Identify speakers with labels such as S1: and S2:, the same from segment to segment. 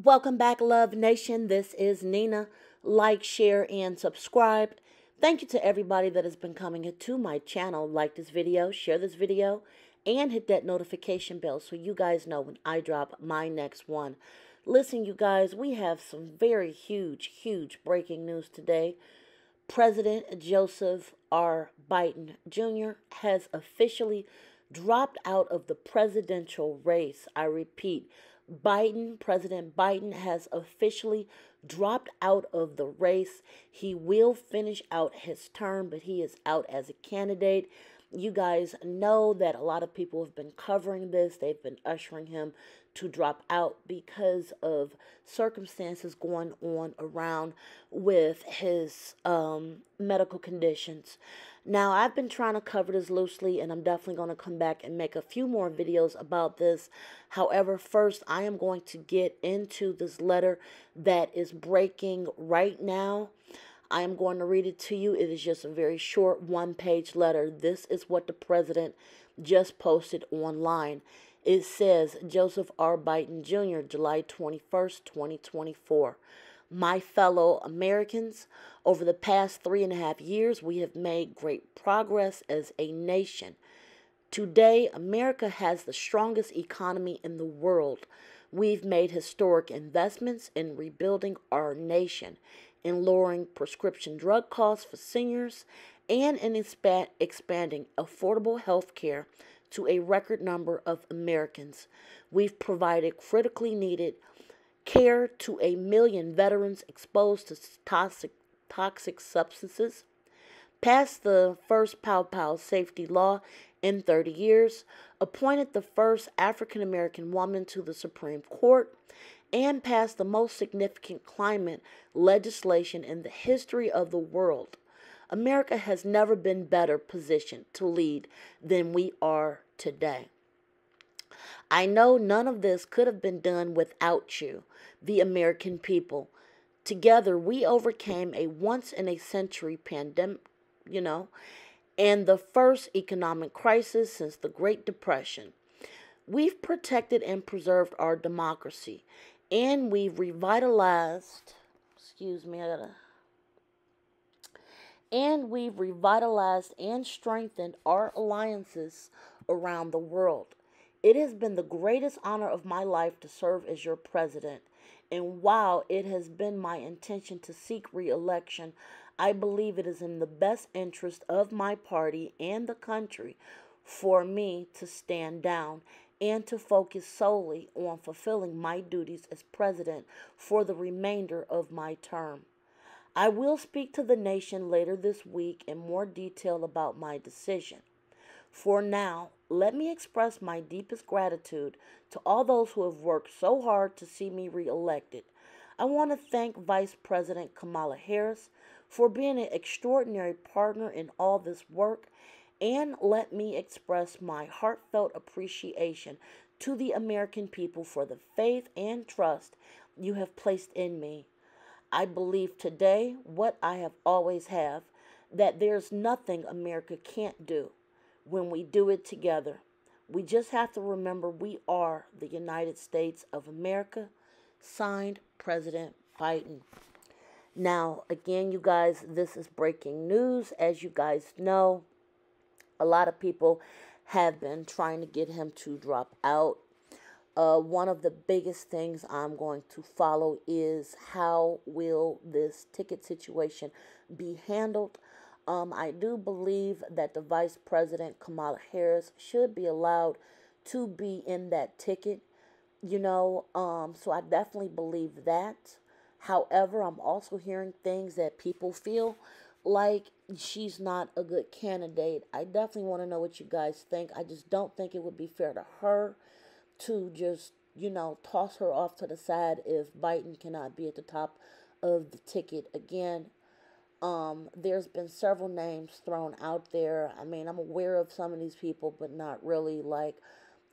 S1: Welcome back, Love Nation. This is Nina. Like, share, and subscribe. Thank you to everybody that has been coming to my channel. Like this video, share this video, and hit that notification bell so you guys know when I drop my next one. Listen, you guys, we have some very huge breaking news today. President Joseph R. Biden Jr. has officially dropped out of the presidential race. I repeat, President Biden has officially dropped out of the race. He will finish out his term, but he is out as a candidate. You guys know that a lot of people have been covering this. They've been ushering him to drop out because of circumstances going on around with his medical conditions. Now, I've been trying to cover this loosely, and I'm definitely going to come back and make a few more videos about this. However, first, I am going to get into this letter that is breaking right now. I am going to read it to you. It is just a very short one-page letter. This is what the president just posted online. It says, Joseph R. Biden Jr., July 21st, 2024. My fellow Americans, over the past 3.5 years, we have made great progress as a nation. Today, America has the strongest economy in the world. We've made historic investments in rebuilding our nation, in lowering prescription drug costs for seniors, and in expanding affordable health care to a record number of Americans. We've provided critically needed care to 1 million veterans exposed to toxic substances, passed the first pow-pow safety law in 30 years, appointed the first African-American woman to the Supreme Court, and passed the most significant climate legislation in the history of the world. America has never been better positioned to lead than we are today. I know none of this could have been done without you, the American people. Together, we overcame a once-in-a-century pandemic, and the first economic crisis since the Great Depression. We've protected and preserved our democracy, and we've revitalized, and strengthened our alliances around the world. It has been the greatest honor of my life to serve as your president. And while it has been my intention to seek re-election, I believe it is in the best interest of my party and the country for me to stand down and to focus solely on fulfilling my duties as president for the remainder of my term. I will speak to the nation later this week in more detail about my decision. For now, let me express my deepest gratitude to all those who have worked so hard to see me reelected. I want to thank Vice President Kamala Harris for being an extraordinary partner in all this work, and let me express my heartfelt appreciation to the American people for the faith and trust you have placed in me. I believe today what I have always have, that there's nothing America can't do when we do it together. We just have to remember we are the United States of America. Signed, President Biden. Now, again, you guys, this is breaking news. As you guys know, a lot of people have been trying to get him to drop out. One of the biggest things I'm going to follow is how will this ticket situation be handled. I do believe that the Vice President, Kamala Harris, should be allowed to be in that ticket, so I definitely believe that. However, I'm also hearing things that people feel like she's not a good candidate. I definitely want to know what you guys think. I just don't think it would be fair to her to just, toss her off to the side if Biden cannot be at the top of the ticket again. There's been several names thrown out there. I mean, I'm aware of some of these people, but not really, like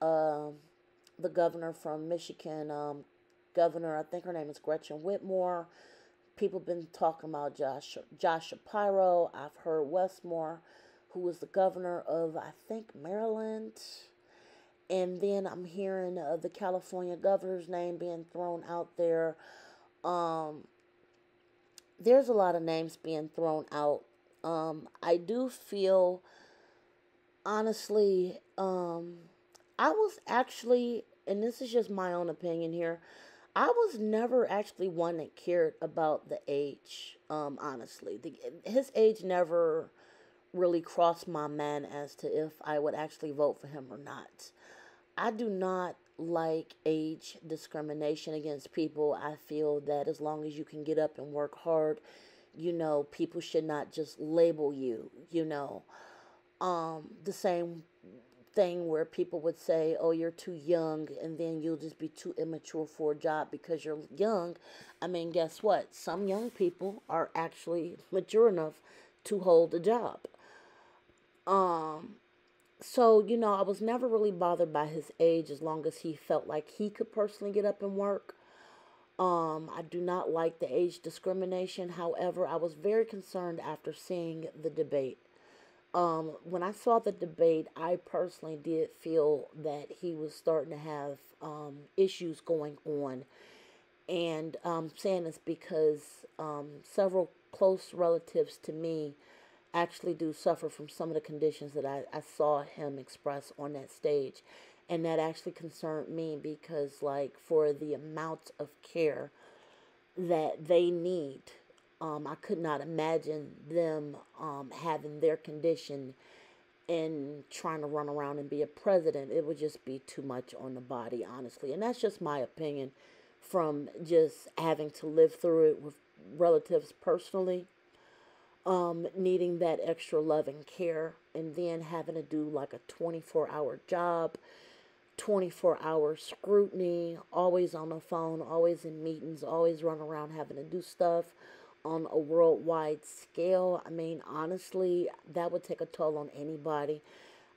S1: the governor from Michigan, I think her name is Gretchen Whitmer. People have been talking about Josh Shapiro. I've heard Westmore, who was the governor of, I think, Maryland. And then I'm hearing the California governor's name being thrown out there. Um, there's a lot of names being thrown out. I do feel, honestly, I was actually, and this is just my own opinion here, I was never actually one that cared about the age. Honestly, his age never really crossed my mind as to if I would actually vote for him or not. I do not like age discrimination against people. I feel that as long as you can get up and work hard, people should not just label you, the same thing where people would say, "Oh, you're too young," and then you'll just be too immature for a job because you're young. I mean, guess what? Some young people are actually mature enough to hold a job. Um, so, I was never really bothered by his age as long as he felt like he could personally get up and work. I do not like the age discrimination. However, I was very concerned after seeing the debate. When I saw the debate, I personally did feel that he was starting to have issues going on. And saying this because several close relatives to me actually do suffer from some of the conditions that I saw him express on that stage. And that actually concerned me because, like, for the amount of care that they need, I could not imagine them having their condition and trying to run around and be a president. It would just be too much on the body, honestly. And that's just my opinion from just having to live through it with relatives personally, needing that extra love and care, and then having to do like a 24-hour job, 24-hour scrutiny, always on the phone, always in meetings, always run around having to do stuff on a worldwide scale. I mean, honestly, that would take a toll on anybody.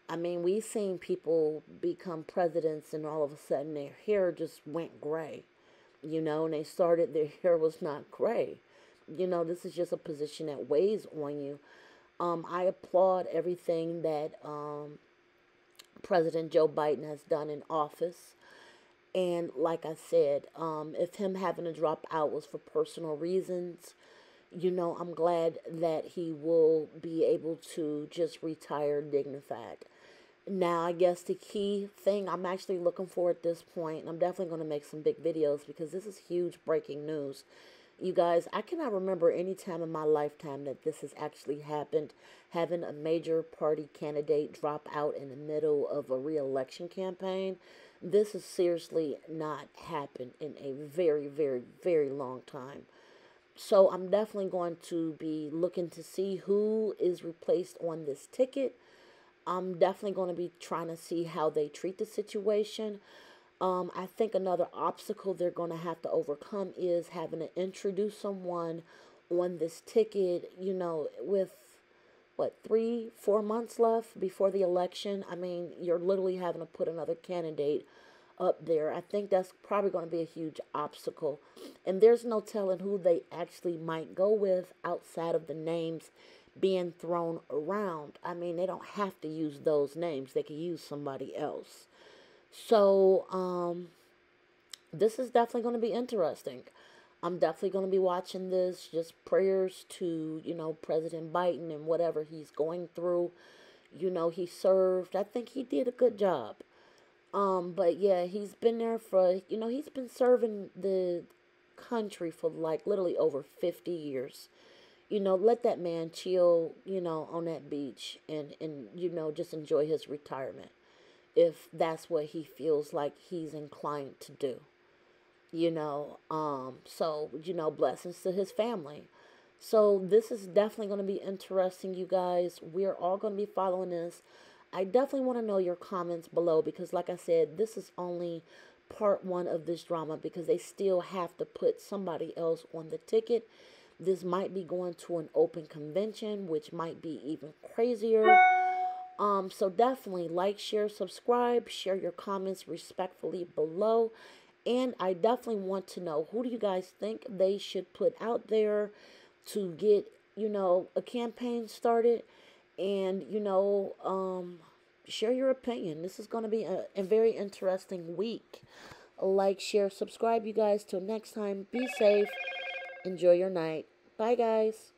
S1: I mean, we've seen people become presidents and all of a sudden their hair just went gray, and they started, their hair was not gray. This is just a position that weighs on you. I applaud everything that President Joe Biden has done in office. And like I said, if him having to drop out was for personal reasons, I'm glad that he will be able to just retire dignified. Now, I guess the key thing I'm actually looking for at this point, and I'm definitely going to make some big videos because this is huge breaking news. You guys, I cannot remember any time in my lifetime that this has actually happened, having a major party candidate drop out in the middle of a re-election campaign. This has seriously not happened in a very, very, very long time. So I'm definitely going to be looking to see who is replaced on this ticket. I'm definitely going to be trying to see how they treat the situation. I think another obstacle they're going to have to overcome is having to introduce someone on this ticket, with what, 3, 4 months left before the election. I mean, you're literally having to put another candidate up there. I think that's probably going to be a huge obstacle. And there's no telling who they actually might go with outside of the names being thrown around. I mean, they don't have to use those names, they could use somebody else. So, this is definitely going to be interesting. I'm definitely going to be watching this. Just prayers to, President Biden and whatever he's going through. He served. I think he did a good job. But yeah, he's been there for, he's been serving the country for like literally over 50 years. Let that man chill, on that beach and just enjoy his retirement if that's what he feels like he's inclined to do. So, blessings to his family. So this is definitely going to be interesting, you guys. We're all going to be following this. I definitely want to know your comments below because, like I said, this is only part one of this drama because they still have to put somebody else on the ticket. This might be going to an open convention, which might be even crazier. So definitely like, share, subscribe, share your comments respectfully below. And I definitely want to know, who do you guys think they should put out there to get, a campaign started? And, share your opinion. This is going to be a very interesting week. Like, share, subscribe, you guys. Till next time, be safe. Enjoy your night. Bye, guys.